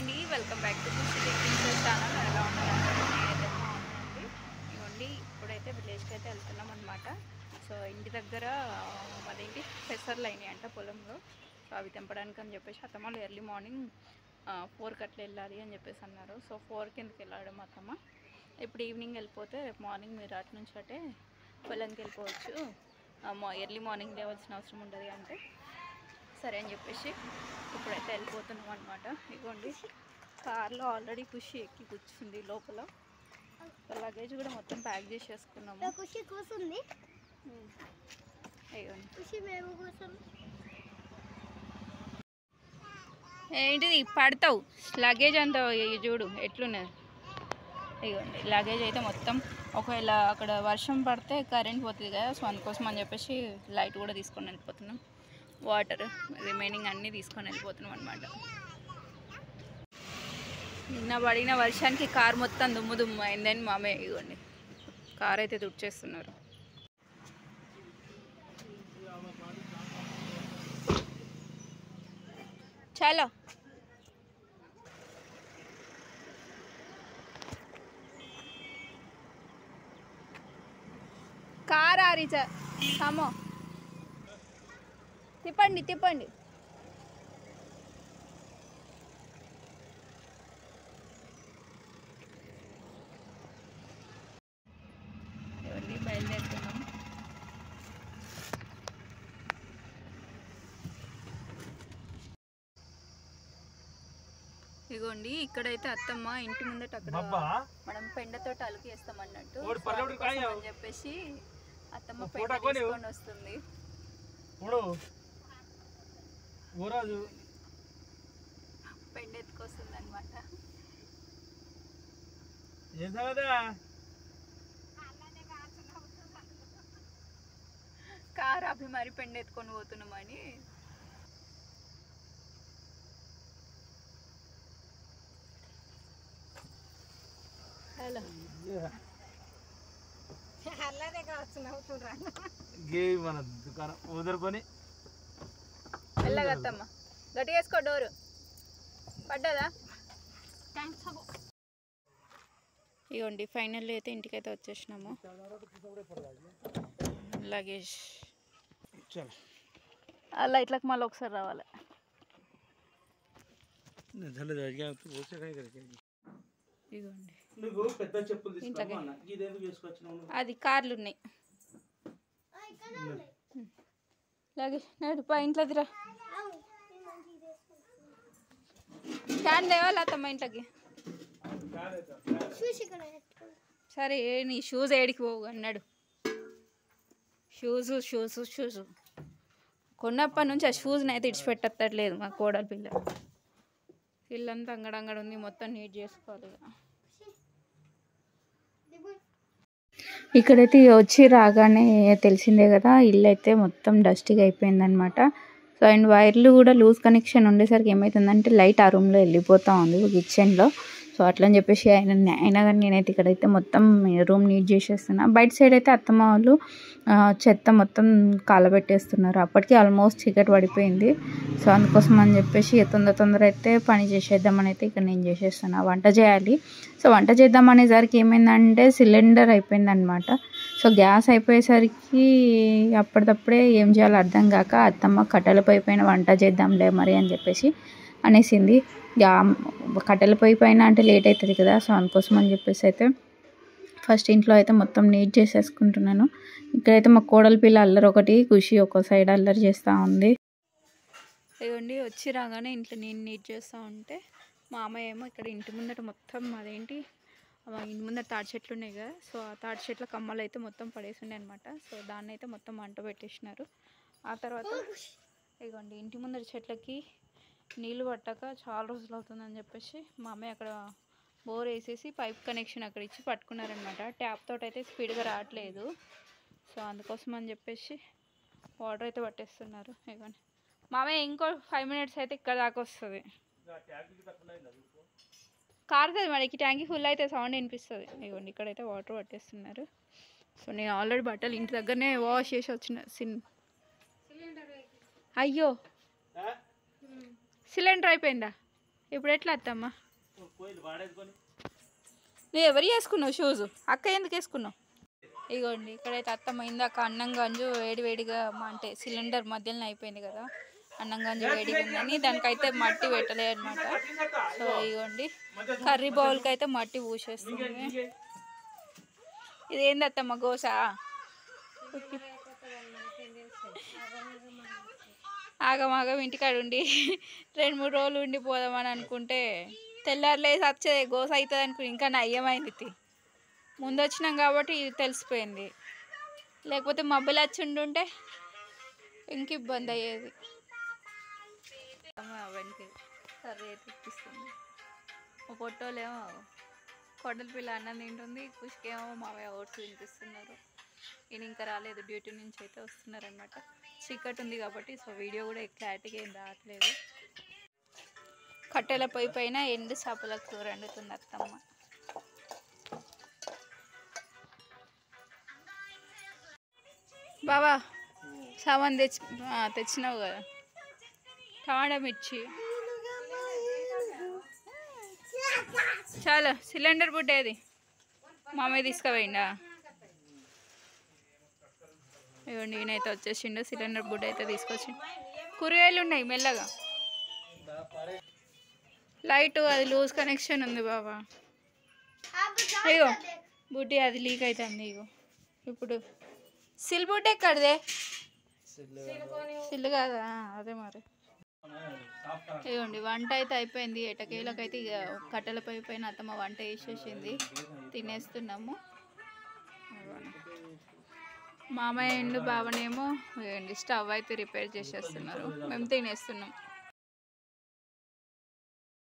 అండి, welcome back to channel. ఎలా ఉన్నారంటే నేనైతే బాగున్నానండి. ఇవ్వండి ఇప్పుడైతే విలేజ్కి అయితే వెళ్తున్నాం అనమాట. సో ఇంటి దగ్గర అదేంటి పెసర్లు అయినాయి అంట పొలంలో. సో అవి తెంపడానికి అని చెప్పేసి అత్తమ్మ ఎర్లీ మార్నింగ్ 4 అట్లా వెళ్ళాలి అని చెప్పేసి అన్నారు. సో 4కి ఎందుకు వెళ్ళాడు అత్తమ్మ, ఇప్పుడు ఈవినింగ్ వెళ్ళిపోతే రేపు మార్నింగ్ మీరు అటు నుంచి అటే పొలంకి వెళ్ళిపోవచ్చు, ఎర్లీ మార్నింగ్ లేవాల్సిన అవసరం ఉండదు అంటే సరే అని చెప్పేసి ఇప్పుడైతే వెళ్ళిపోతున్నాం అనమాట. ఇదిగోండి కార్లో ఆల్రెడీ ఖుషి ఎక్కి కూర్చుంది లోపల. లగేజ్ కూడా మొత్తం ప్యాక్ చేసేసుకున్నాము. ఖుషి కూర్చుంది. ఏంటిది పడతావు, లగేజ్ అంతా చూడు ఎట్లున్నది. ఇదిగోండి లగేజ్ అయితే మొత్తం, ఒకవేళ అక్కడ వర్షం పడితే కరెంట్ పోతుంది కదా, సో అందుకోసం అని చెప్పేసి లైట్ కూడా తీసుకొని వెళ్ళిపోతున్నాం. వాటర్ రిమైనింగ్ అన్నీ తీసుకొని వెళ్ళిపోతున్నాం అనమాట. నిన్న పడిన వర్షానికి కార్ మొత్తం దుమ్ము దుమ్ము అయిందని మామయ్య ఇవ్వండి కార్ అయితే తుడిచేస్తున్నారు. చలో కార్ ఆరిచ సమో తిప్పండి తిప్పండి. ఎవరిని బయలుదేరుతున్నాం. ఇగోండి ఇక్కడైతే అత్తమ్మ ఇంటి ముందట అక్కడ మనం పెండతో అలుకు వేస్తామన్నట్టు అని చెప్పేసి అత్తమ్మ పెండ తీసుకొని వస్తుంది. పెండ ఎత్తుకొస్తుంది అనమాట. కారు అభి మరి పెండ ఎత్తుకొని పోతున్నామని. హలో మన దుకాణం వదిలిపోని వెళ్ళగత్తమ్మ గట్టి వేసుకో డోరు పడ్డదా. ఇవ్వండి ఫైనల్ అయితే ఇంటికైతే వచ్చేసినాము. లగేజ్ అలా ఇట్లకి మళ్ళీ ఒకసారి రావాలి. ఇదిగోండి అది కార్లు ఉన్నాయి. లగేజ్ నడు పా ఇంట్లో దిరా. ఫ్యాన్ లేవాలి అత్తమ్మ ఇంట్లోకి. సరే నీ షూస్ ఏడికి పోవు అన్నాడు. షూస్ షూస్ షూస్ కొన్నప్పటి నుంచి ఆ షూస్ని అయితే ఇడిచిపెట్టట్లేదు మా కోడలి పిల్ల. ఇల్లంతా అంగడంగడు ఉంది, మొత్తం నీట్ చేసుకోవాలి. ఇక్కడైతే వచ్చి రాగానే తెలిసిందే కదా, ఇల్లు అయితే మొత్తం డస్టీగా అయిపోయిందనమాట. సో అండ్ వైర్లు కూడా లూజ్ కనెక్షన్ ఉండేసరికి ఏమవుతుందంటే లైట్ ఆ రూమ్లో వెళ్ళిపోతూ ఉంది కిచెన్లో. సో అట్లని చెప్పేసి అయినా కానీ నేనైతే ఇక్కడైతే మొత్తం రూమ్ నీట్ చేసేస్తున్నా. బయట సైడ్ అయితే అత్తమ్మ వాళ్ళు చెత్త మొత్తం కాలబెట్టేస్తున్నారు. అప్పటికి ఆల్మోస్ట్ చీకటి పడిపోయింది. సో అందుకోసం అని చెప్పేసి తొందర అయితే పని చేసేద్దామని అయితే ఇక్కడ నేను చేసేస్తున్నా. వంట చేయాలి. సో వంట చేద్దామనేసరికి ఏమైందంటే సిలిండర్ అయిపోయిందనమాట. సో గ్యాస్ అయిపోయేసరికి అప్పటికప్పుడే ఏం చేయాలో అర్థం కాక అత్తమ్మ కట్టెల పొయ్యి పైన వంట చేద్దాంలే మరి అని చెప్పేసి అనేసింది. కట్టెల పొయ్యి పైన అంటే లేట్ అవుతుంది కదా, సో అందుకోసం అని చెప్పేసి అయితే ఫస్ట్ ఇంట్లో అయితే మొత్తం నీట్ చేసేసుకుంటున్నాను. ఇక్కడైతే మా కోడలి పిల్ల అల్లరి ఒకటి, ఖుషి ఒక సైడ్ అల్లరి చేస్తూ ఉంది. ఇవ్వండి వచ్చి రాగానే ఇంట్లో నేను నీట్ చేస్తూ ఉంటే మా అమ్మాయి ఏమో ఇక్కడ ఇంటి ముందట మొత్తం అదేంటి ఇంటి ముందర తాడి చెట్లు ఉన్నాయి కదా, సో ఆ తాడి చెట్ల కమ్మలు అయితే మొత్తం పడేసి ఉండే అనమాట. సో దాన్ని అయితే మొత్తం మంట పెట్టేసినారు. ఆ తర్వాత ఇవ్వండి ఇంటి ముందర చెట్లకి నీళ్ళు పట్టక చాలా రోజులు అవుతుందని చెప్పేసి మా అమ్మాయి అక్కడ బోర్ వేసేసి పైప్ కనెక్షన్ అక్కడ ఇచ్చి పట్టుకున్నారనమాట. ట్యాప్ తోటి అయితే స్పీడ్గా రావట్లేదు. సో అందుకోసం అని చెప్పేసి వాటర్ అయితే పట్టేస్తున్నారు. ఇవ్వండి మా అమ్మాయి ఇంకో 5 minutes అయితే ఇక్కడ దాకా వస్తుంది. కారుతుంది మనకి, ట్యాంకీ ఫుల్ అయితే సౌండ్ వినిపిస్తుంది. ఇవ్వండి ఇక్కడైతే వాటర్ పట్టేస్తున్నారు. సో నేను ఆల్రెడీ బట్టలు ఇంటి దగ్గరనే వాష్ చేసి వచ్చిన. అయ్యో సిలిండర్ అయిపోయిందా? ఇప్పుడు ఎట్లా అత్తమ్మ? పోయి వాడేసుకొని నువ్వు ఎవరు వేసుకున్నావు షూస్? అక్క ఎందుకు వేసుకున్నావు? ఇగోండి ఇక్కడైతే అత్తమ్మ ఇందాక అన్నం గంజు వేడివేడిగా అంటే సిలిండర్ మధ్యలో అయిపోయింది కదా, అన్నం గంజు వేడిగా ఉందని దానికైతే మట్టి పెట్టలే అనమాట. సో ఇగోండి కర్రీ బౌల్కి అయితే మట్టి పూసేస్తుంది. ఇదేంది అత్తమ్మ గోస? ఆగమాగం ఇంటికాడ ఉండి 2-3 రోజులు ఉండి పోదామని అనుకుంటే తెల్లారులేసి వచ్చేది గోస అవుతుంది అనుకుని ఇంకా నయ్యమైంది. ముందు వచ్చినాం కాబట్టి ఇది తెలిసిపోయింది, లేకపోతే మబ్బులు వచ్చి ఉండుంటే ఇంక ఇబ్బంది అయ్యేది. వెనక్కి కర్రీ అయితే ఇప్పిస్తుంది. మా పొట్టోలేమో కొడల పిల్ల అన్నం తింటుంది, కుషికేమో మావయ్య ఓట్స్ తినిపిస్తున్నారు. ఈయన ఇంకా రాలేదు, డ్యూటీ నుంచి అయితే వస్తున్నారనమాట. చీకటి ఉంది కాబట్టి సో వీడియో కూడా క్లారిటీగా ఏం రావట్లేదు. కట్టెల పొయ్యి పైన ఎండు చేపల కూర వండుతుంది అత్తమ్మ. బాబా సామాన్ తెచ్చినావు కదా, టమాటా మిర్చి చాలా. సిలిండర్ బుడ్డ ఏది? మామయ్య తీసుకుపోయిండా? ఇవ్వండి ఈయనైతే వచ్చేసిండు, సిలిండర్ బుడ్డ అయితే తీసుకొచ్చిండు. కూరగాయలు ఉన్నాయి మెల్లగా. లైట్ అది లూజ్ కనెక్షన్ ఉంది బాబా. అయ్యో బుడ్డి అది లీక్ అవుతుంది. ఇగో ఇప్పుడు సిల్ బుడ్డ ఎక్కడిదే? సిల్ కాదా? అదే మరి. ఇవ్వండి వంట అయితే అయిపోయింది. ఎటకేలకైతే ఇక కట్టెల పొయ్యి పైన అత్తమ్మ వంట వేసేసింది, తినేస్తున్నాము. మామయ్య బావనేమో స్టవ్ అయితే రిపేర్ చేసేస్తున్నారు, మేము తినేస్తున్నాం.